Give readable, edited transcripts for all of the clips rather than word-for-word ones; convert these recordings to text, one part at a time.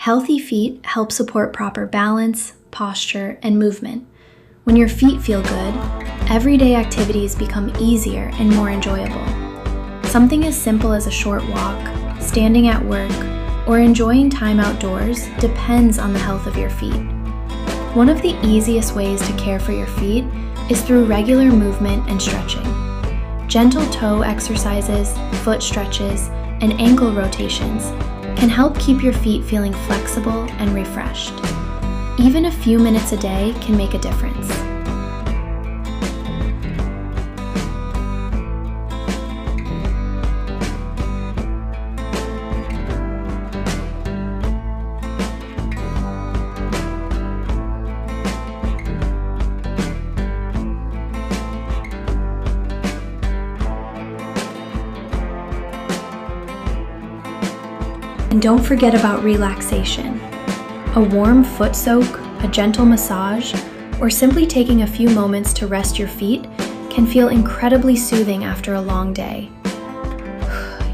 Healthy feet help support proper balance, posture, and movement. When your feet feel good, everyday activities become easier and more enjoyable. Something as simple as a short walk, standing at work, or enjoying time outdoors depends on the health of your feet. One of the easiest ways to care for your feet is through regular movement and stretching. Gentle toe exercises, foot stretches, and ankle rotations can help keep your feet feeling flexible and refreshed. Even a few minutes a day can make a difference. And don't forget about relaxation. A warm foot soak, a gentle massage, or simply taking a few moments to rest your feet can feel incredibly soothing after a long day.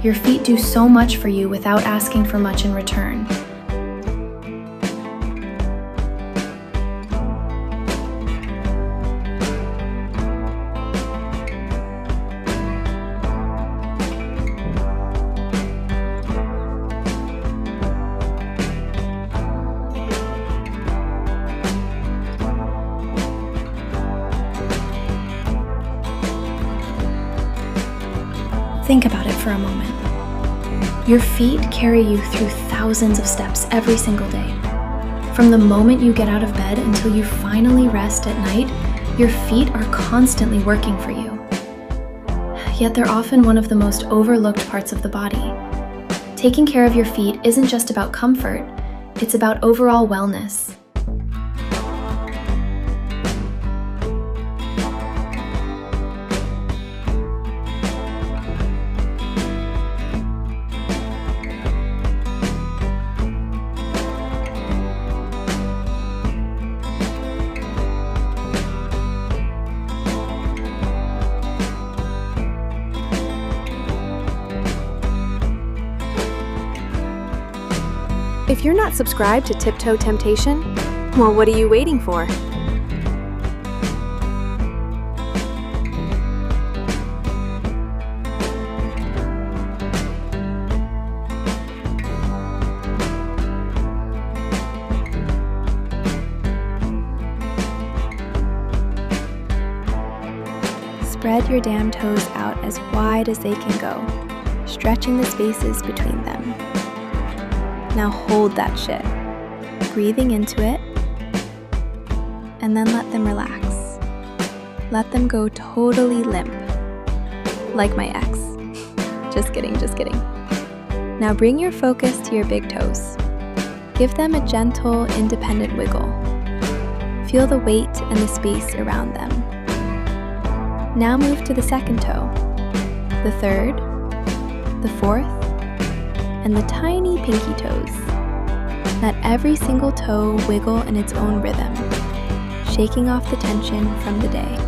Your feet do so much for you without asking for much in return. Think about it for a moment. Your feet carry you through thousands of steps every single day. From the moment you get out of bed until you finally rest at night, your feet are constantly working for you. Yet they're often one of the most overlooked parts of the body. Taking care of your feet isn't just about comfort, it's about overall wellness. If you're not subscribed to Tiptoe Temptation, well, what are you waiting for? Spread your damn toes out as wide as they can go, stretching the spaces between them. Now hold that shit, breathing into it, and then let them relax. Let them go totally limp, like my ex. Just kidding, just kidding. Now bring your focus to your big toes. Give them a gentle, independent wiggle. Feel the weight and the space around them. Now move to the second toe, the third, the fourth, and the tiny pinky toes. Let every single toe wiggle in its own rhythm, shaking off the tension from the day.